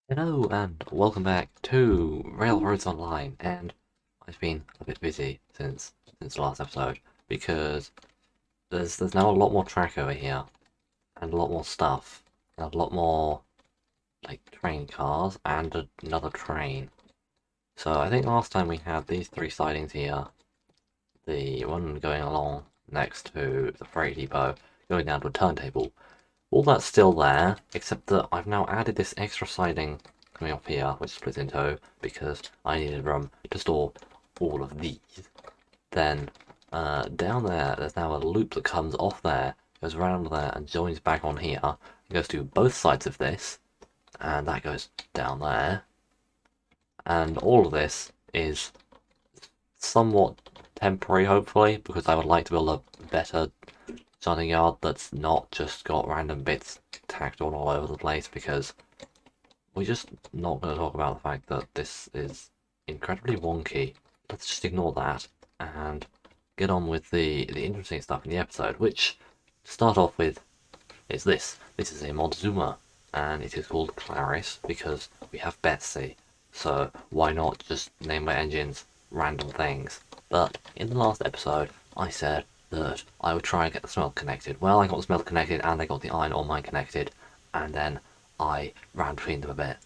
Hello and welcome back to Railroads Online, and I've been a bit busy since the last episode because there's now a lot more track over here and a lot more stuff and a lot more like train cars and another train. So I think last time we had these three sidings here, the one going along next to the freight depot, going down to a turntable. All that's still there, except that I've now added this extra siding coming up here, which splits in two, because I needed room to store all of these. Then, down there, there's now a loop that comes off there, goes around there, and joins back on here. It goes to both sides of this, and that goes down there. And all of this is somewhat temporary, hopefully, because I would like to build a better starting yard that's not just got random bits tacked on all over the place, because we're just not going to talk about the fact that this is incredibly wonky. Let's just ignore that and get on with the interesting stuff in the episode, which, to start off with, is this. This is a Montezuma, and it is called Claris because we have Betsy, so why not just name my engines random things? But in the last episode, I said that I would try and get the smelter connected. Well, I got the smelter connected and I got the iron ore mine connected, and then I ran between them a bit.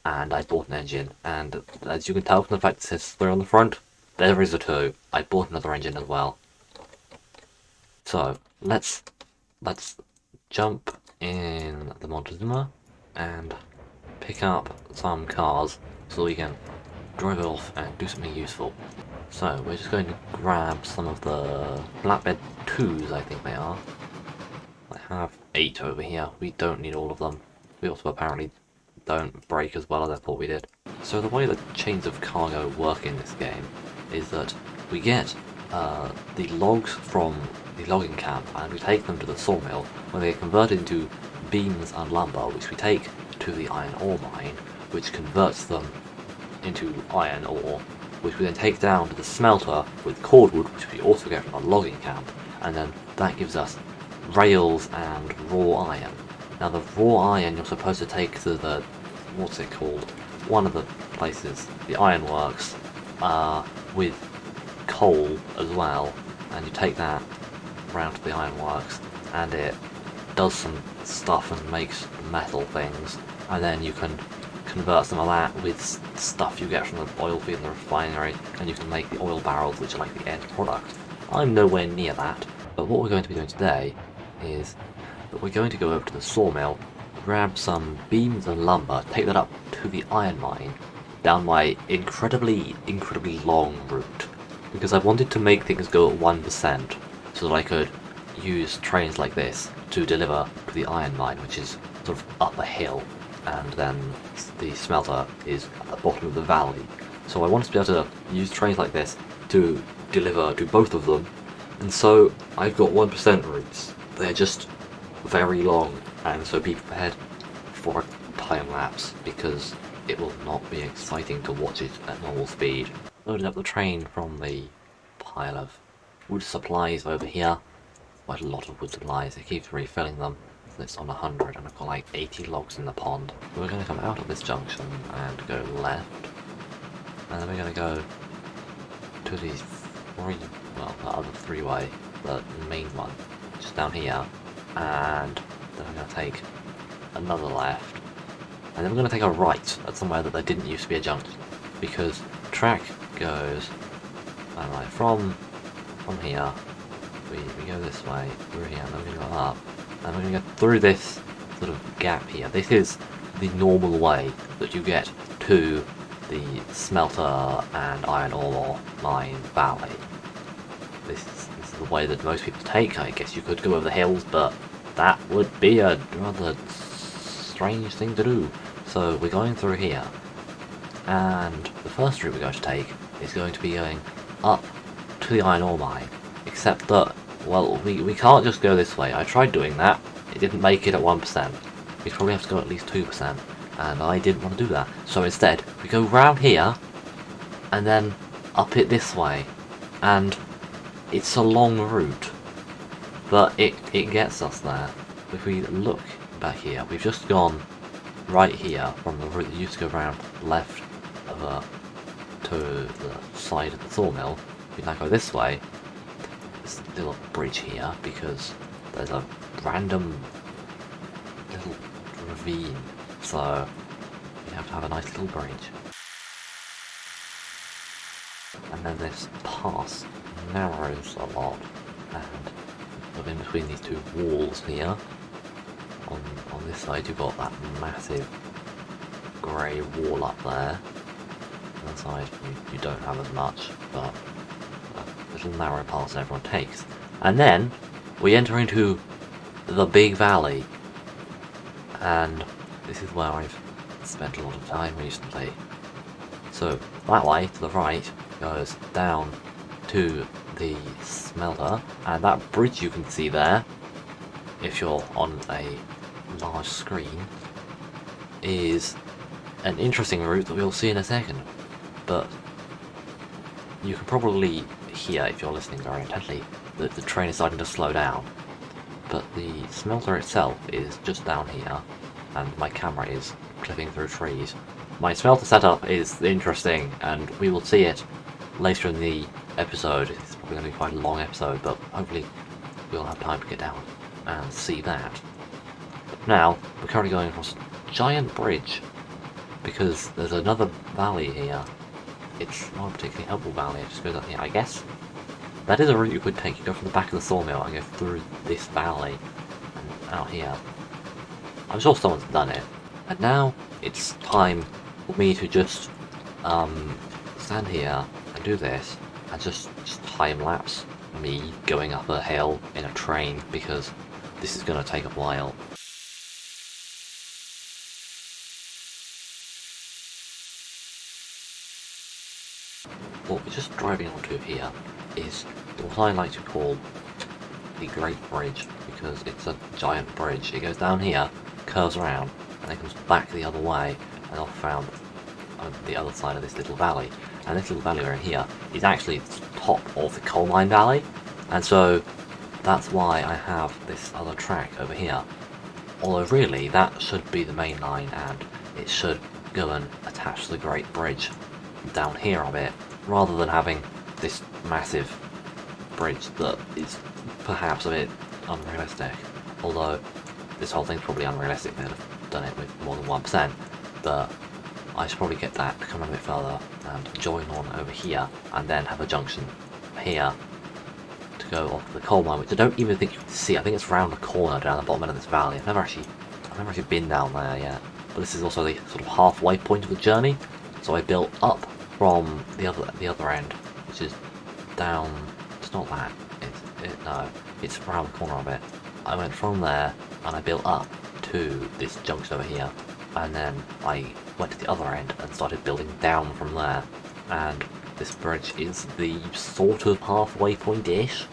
And I bought an engine, and as you can tell from the fact that it says 3 on the front, there is a 2. I bought another engine as well. So, let's jump in the Montezuma and pick up some cars so we can drive off and do something useful. So we're just going to grab some of the flatbed 2s, I think they are. I have 8 over here. We don't need all of them. We also apparently don't brake as well as I thought we did. So the way the chains of cargo work in this game is that we get the logs from the logging camp and we take them to the sawmill where they are converted into beams and lumber, which we take to the iron ore mine, which converts them into iron ore, which we then take down to the smelter with cordwood, which we also get from the logging camp, and then that gives us rails and raw iron. Now the raw iron you're supposed to take to the, what's it called, one of the places, the ironworks, with coal as well, and you take that round to the ironworks and it does some stuff and makes metal things, and then you can convert some of that with stuff you get from the oil field and the refinery, and you can make the oil barrels, which are like the end product. I'm nowhere near that, but what we're going to be doing today is that we're going to go over to the sawmill, grab some beams and lumber, take that up to the iron mine, down my incredibly long route, because I wanted to make things go at 1%, so that I could use trains like this to deliver to the iron mine, which is sort of up a hill, and then the smelter is at the bottom of the valley. So I wanted to be able to use trains like this to deliver to both of them, and so I've got 1% routes. They're just very long, and so be prepared for a time lapse, because it will not be exciting to watch it at normal speed. Loaded up the train from the pile of wood supplies over here. Quite a lot of wood supplies, it keeps refilling them. It's on 100 and I've got like 80 logs in the pond. We're going to come out of this junction and go left, and then we're going to go to the the other three-way, the main one, just down here, and then we're going to take another left, and then we're going to take a right at somewhere that there didn't used to be a junction, because track goes from here, we go this way, through here, and then we're going to go up. And we're going to go through this sort of gap here. This is the normal way that you get to the smelter and iron ore mine valley. This is the way that most people take. I guess you could go over the hills, but that would be a rather strange thing to do. So we're going through here. And the first route we're going to take is going to be going up to the iron ore mine. Except that, well, we can't just go this way. I tried doing that. It didn't make it at 1%. We'd probably have to go at least 2%. And I didn't want to do that. So instead, we go round here, and then up it this way. And it's a long route, but it gets us there. If we look back here, we've just gone right here from the route that used to go around left over to the side of the sawmill. You now go this way. There's a little bridge here because there's a random little ravine, so you have to have a nice little bridge. And then this pass narrows a lot, and in between these two walls here, on this side you've got that massive grey wall up there. On the side you don't have as much, but a little narrow pass that everyone takes. And then we enter into the big valley, and this is where I've spent a lot of time recently. So that way to the right goes down to the smelter, and that bridge you can see there, if you're on a large screen, is an interesting route that we'll see in a second. But you can probably hear, if you're listening very intently, that the train is starting to slow down. But the smelter itself is just down here, and my camera is clipping through trees. My smelter setup is interesting, and we will see it later in the episode. It's probably going to be quite a long episode, but hopefully we'll have time to get down and see that. But now, we're currently going across a giant bridge, because there's another valley here. It's not a particularly helpful valley, it just goes up here, I guess. That is a route you could take. You go from the back of the sawmill and go through this valley and out here. I'm sure someone's done it. And now it's time for me to just stand here and do this and just time lapse me going up a hill in a train, because this is going to take a while. What we're just driving onto here is what I like to call the Great Bridge, because it's a giant bridge. It goes down here, curves around, and then comes back the other way, and I've found the other side of this little valley. And this little valley we're in here is actually the top of the coal mine valley, and so that's why I have this other track over here. Although really, that should be the main line, and it should go and attach to the Great Bridge down here a bit, rather than having this massive bridge that is perhaps a bit unrealistic. Although this whole thing's probably unrealistic, they'd have done it with more than 1%, but I should probably get that to come a bit further and join on over here, and then have a junction here to go off the coal mine, which I don't even think you can see. I think it's round the corner down the bottom end of this valley. I've never actually been down there yet, but this is also the sort of halfway point of the journey. So I built up from the other end, which is down. It's not that. No, it's around the corner of it. I went from there and I built up to this junction over here, and then I went to the other end and started building down from there. And this bridge is the sort of halfway point-ish.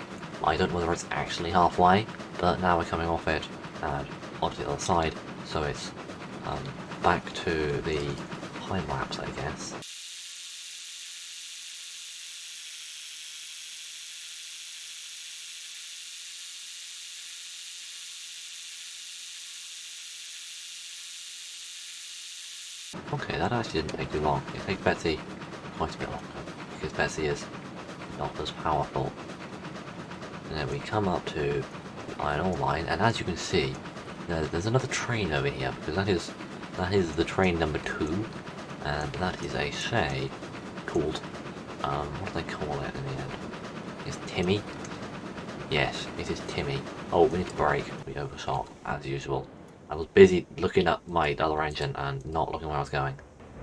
I don't know whether it's actually halfway, but now we're coming off it and onto the other side, so it's back to the time lapse, I guess. Okay, that actually didn't take too long. It takes Betsy quite a bit longer, because Betsy is not as powerful. And then we come up to the iron ore mine, and as you can see, there's another train over here, because that is the train number 2, and that is a shade called, what do they call it in the end? Is Timmy? Yes, it is Timmy. Oh, we need to brake. We overshot, as usual. I was busy looking at my other engine and not looking where I was going.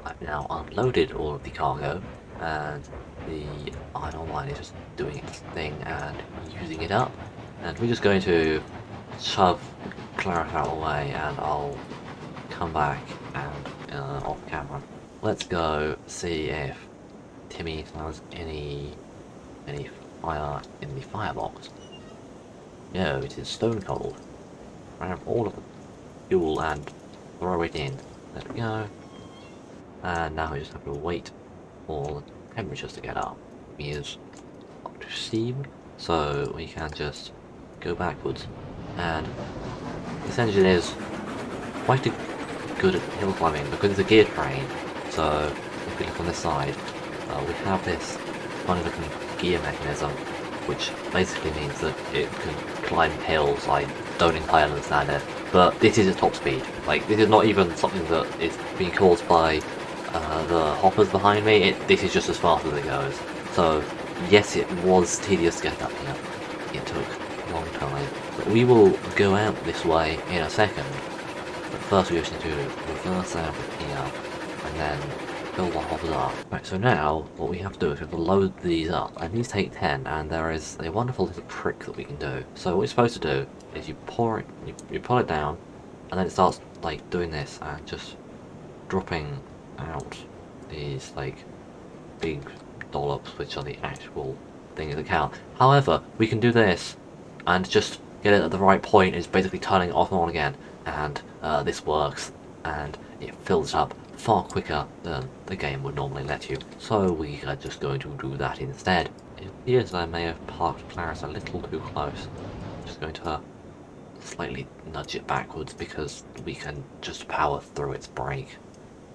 I've now unloaded all of the cargo, and the iron ore mine is just doing its thing and using it up. And we're just going to shove Claret out of the way, and I'll come back and off camera. Let's go see if Timmy has any fire in the firebox. No, it is stone cold. I have all of the fuel and throw it in. There we go. And now we just have to wait for the temperatures to get up. It is up to steam, so we can just go backwards. And this engine is quite a good at hill climbing because it's a gear train. So if we look on this side, we have this funny looking gear mechanism, which basically means that it can climb hills. I don't entirely understand it, but this is its top speed. Like, this is not even something that is being caused by the hoppers behind me. This is just as fast as it goes. So yes, it was tedious to get up here. It took a long time, but we will go out this way in a second. But first we just need to reverse out of here and then build the hoppers up. Right, so now what we have to do is we have to load these up, and these take 10, and there is a wonderful little trick that we can do. So what you're supposed to do is you pour it, you pull it down, and then it starts like doing this and just dropping out these like big dollops, which are the actual things that count. However, we can do this and just get it at the right point. It's basically turning it off and on again, and this works, and it fills up far quicker than the game would normally let you. So we are just going to do that instead. It appears I may have parked Claris a little too close. I'm just going to slightly nudge it backwards because we can just power through its brake.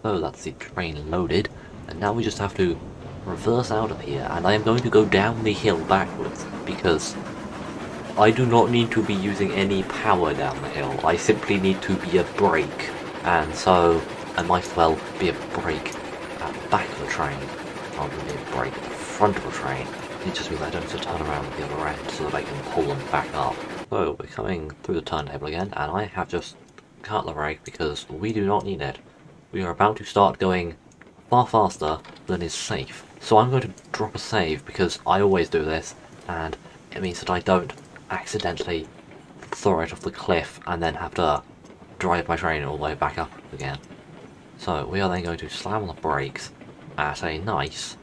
So that's the train loaded, and now we just have to reverse out of here, and I am going to go down the hill backwards because I do not need to be using any power down the hill. I simply need to be a brake, and so I might as well be a brake at the back of the train rather than be a brake at the front of the train. It just means I don't have to turn around at the other end so that I can pull them back up. So we're coming through the turntable again, and I have just cut the brake because we do not need it. We are about to start going far faster than is safe. So I'm going to drop a save because I always do this, and it means that I don't accidentally throw it off the cliff and then have to drive my train all the way back up again. So we are then going to slam on the brakes at a nice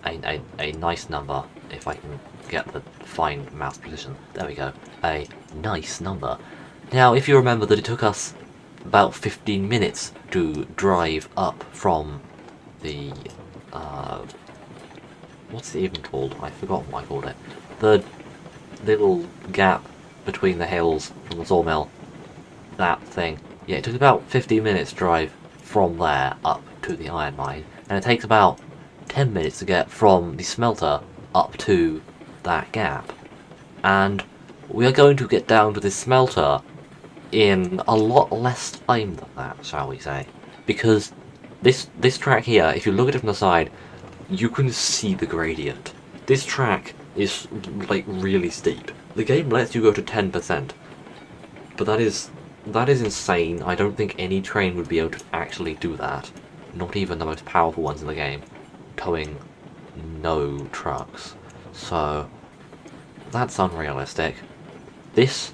number, if I can get the fine mouse position. There we go. A nice number. Now, if you remember that it took us about 15 minutes to drive up from the what's it even called? I forgot what I called it. The little gap between the hills from the sawmill. That thing. Yeah, it took about 15 minutes drive from there up to the iron mine, and it takes about 10 minutes to get from the smelter up to that gap. And we are going to get down to the smelter in a lot less time than that, shall we say. Because this track here, if you look at it from the side, you can see the gradient. This track is like really steep. The game lets you go to 10%, but that is insane. I don't think any train would be able to actually do that. Not even the most powerful ones in the game, towing no trucks. So that's unrealistic. This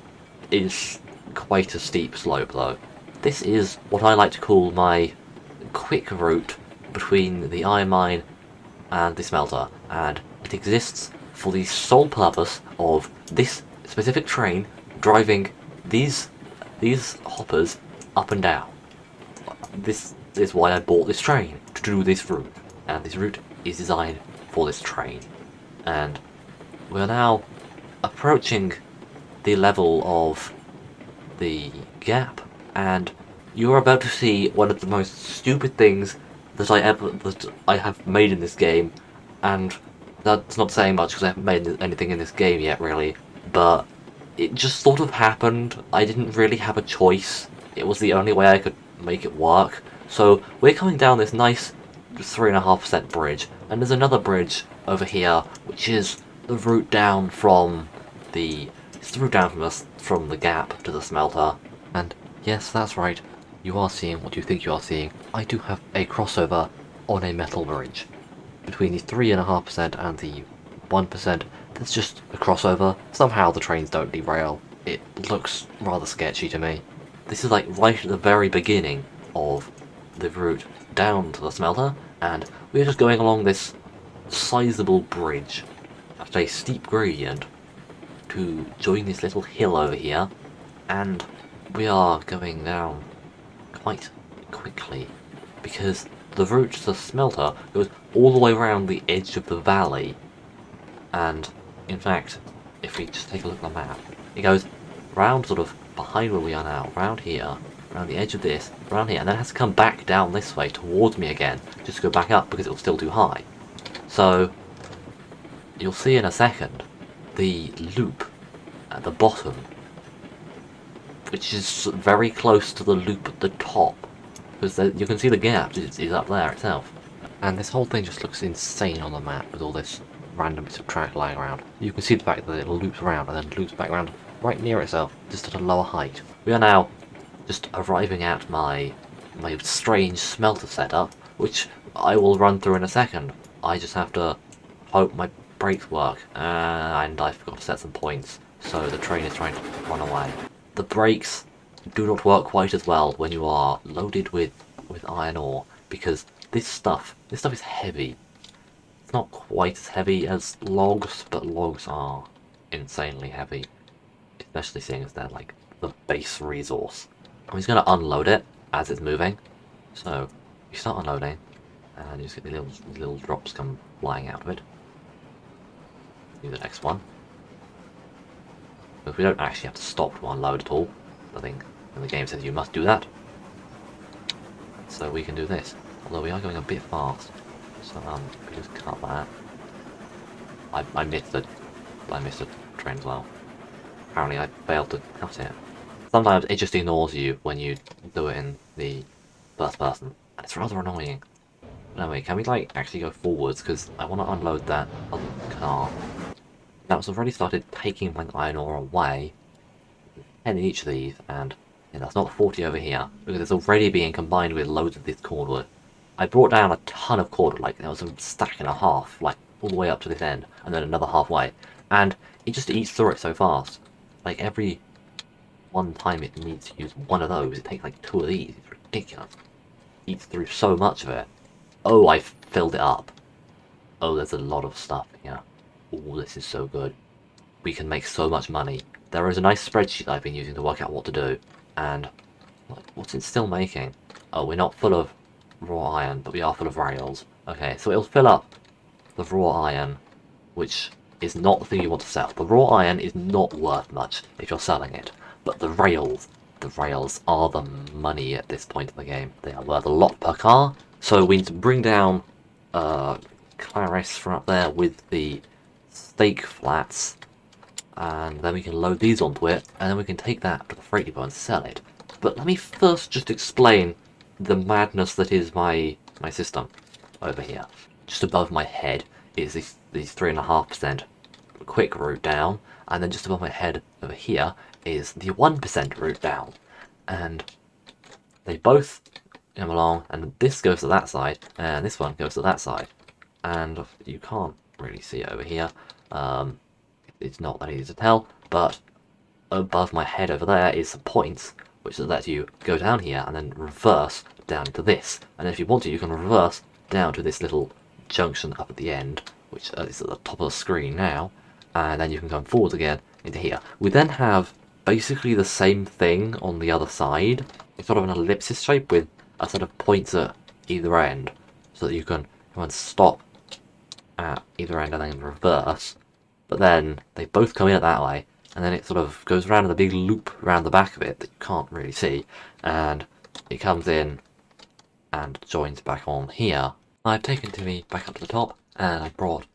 is quite a steep slope though. This is what I like to call my quick route between the iron mine and the smelter, and it exists for the sole purpose of this specific train driving these hoppers up and down. This is why I bought this train, to do this route, and this route is designed for this train. And we're now approaching the level of the gap, and you're about to see one of the most stupid things that I have made in this game, and that's not saying much because I haven't made anything in this game yet really, but it just sort of happened. I didn't really have a choice. It was the only way I could make it work. So we're coming down this nice 3.5% bridge, and there's another bridge over here which is the route down from the from the gap to the smelter. And yes, that's right, you are seeing what you think you are seeing. I do have a crossover on a metal bridge. Between the 3.5% and the 1%, there's just a crossover. Somehow the trains don't derail. It looks rather sketchy to me. This is like right at the very beginning of the route down to the smelter, and we're just going along this sizable bridge at a steep gradient to join this little hill over here, and we are going down quite quickly because the route to the smelter goes all the way around the edge of the valley. And in fact, if we just take a look at the map, it goes round sort of behind where we are now, round here, around the edge of this, around here, and then it has to come back down this way towards me again, just to go back up because it was still too high. So, you'll see in a second, the loop at the bottom, which is very close to the loop at the top, because you can see the gap is up there itself. And this whole thing just looks insane on the map with all this random bits of track lying around. You can see the fact that it loops around and then loops back around right near itself, just at a lower height. We are now just arriving at my strange smelter setup, which I will run through in a second. I just have to hope my brakes work, and I forgot to set some points, so the train is trying to run away. The brakes do not work quite as well when you are loaded with iron ore, because this stuff is heavy. It's not quite as heavy as logs, but logs are insanely heavy, especially seeing as they're like the base resource. I'm just going to unload it as it's moving. So you start unloading, and you just get the little drops come flying out of it. Do the next one. Because we don't actually have to stop to unload at all. Nothing in the game says you must do that. So we can do this. Although we are going a bit fast. So we just cut that. I missed the train as well. Apparently I failed to cut it. Sometimes it just ignores you when you do it in the first person. And it's rather annoying. Anyway, can we like actually go forwards? Because I want to unload that other car. Now it's already started taking my iron ore away. 10 in each of these, and yeah, that's not 40 over here, because it's already being combined with loads of this cordwood. I brought down a ton of cordwood, like there was a stack and a half, like all the way up to this end, and then another halfway. And it just eats through it so fast. Like every one time it needs to use one of those, it takes like 2 of these. It's ridiculous. It eats through so much of it. Oh, I've filled it up. Oh, there's a lot of stuff here. Oh, this is so good. We can make so much money. There is a nice spreadsheet I've been using to work out what to do. And what's it still making? Oh, we're not full of raw iron, but we are full of rails. Okay, so it'll fill up the raw iron, which is not the thing you want to sell. The raw iron is not worth much if you're selling it. But the rails are the money at this point in the game. They are worth a lot per car. So we need to bring down Clarice from up there with the stake flats, and then we can load these onto it, and then we can take that to the freight depot and sell it. But let me first just explain the madness that is my system over here. Just above my head is these 3.5% quick route down, and then just above my head over here is the 1% route down. And they both come along, and this goes to that side, and this one goes to that side. And you can't really see it over here. It's not that easy to tell, but above my head over there is some points, which lets you go down here and then reverse down to this. And if you want to, you can reverse down to this little junction up at the end, which is at the top of the screen now, and then you can come forwards again into here. We then have basically the same thing on the other side. It's sort of an ellipsis shape with a set of points at either end, so that you can come and stop at either end and then reverse. But then they both come in at that way, and then it sort of goes around in a big loop around the back of it that you can't really see, and it comes in and joins back on here. I've taken Timmy back up to the top, and I've brought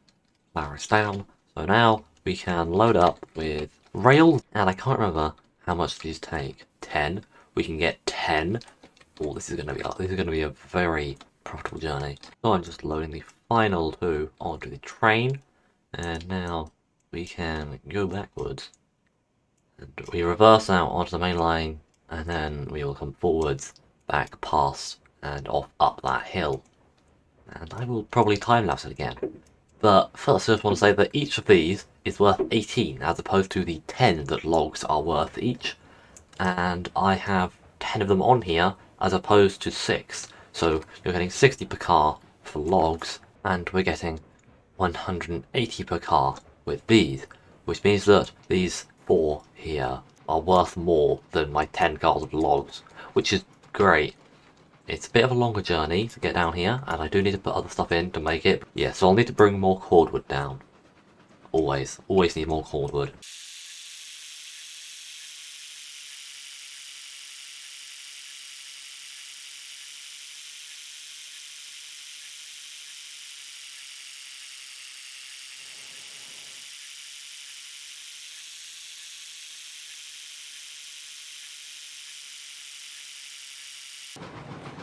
Laris down, so now we can load up with rails, and I can't remember how much these take. 10. We can get 10. Oh, this is going to be a very profitable journey. So I'm just loading the final 2 onto the train, and now we can go backwards. And we reverse out onto the main line, and then we will come forwards, back past, and off up that hill. And I will probably time-lapse it again. But first I just want to say that each of these is worth 18, as opposed to the 10 that logs are worth each. And I have 10 of them on here, as opposed to 6. So you're getting 60 per car for logs, and we're getting 180 per car with these, which means that these 4 here are worth more than my 10 cars of logs, which is great. It's a bit of a longer journey to get down here, and I do need to put other stuff in to make it. Yeah, so I'll need to bring more cordwood down. Always need more cordwood.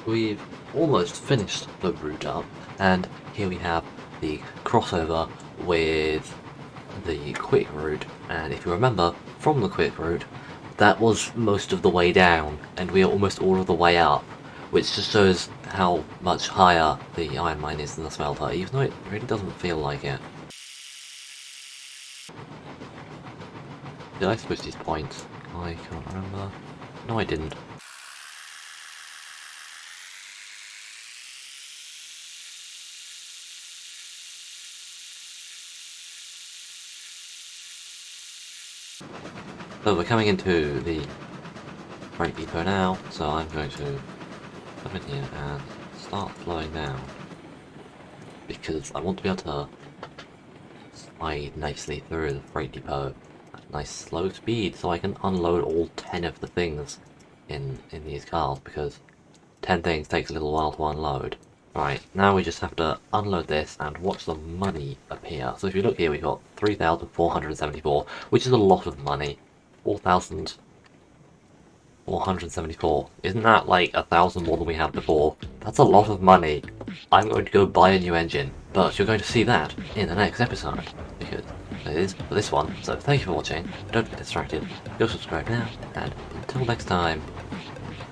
we've almost finished the route up, and here we have the crossover with the quick route, and if you remember from the quick route, that was most of the way down, and we are almost all of the way up, which just shows how much higher the iron mine is than the smelter, even though it really doesn't feel like it. Did I switch these points? I can't remember. No, I didn't. So we're coming into the freight depot now, so I'm going to come in here and start slowing down, because I want to be able to slide nicely through the freight depot at nice slow speed, so I can unload all 10 of the things in these cars, because 10 things takes a little while to unload. Right, now we just have to unload this and watch the money appear. So if you look here, we've got 3,474, which is a lot of money. 4,474. Isn't that like 1,000 more than we had before? That's a lot of money. I'm going to go buy a new engine, but you're going to see that in the next episode, because it is for this one. So thank you for watching, don't get distracted, go subscribe now, and until next time,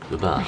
goodbye.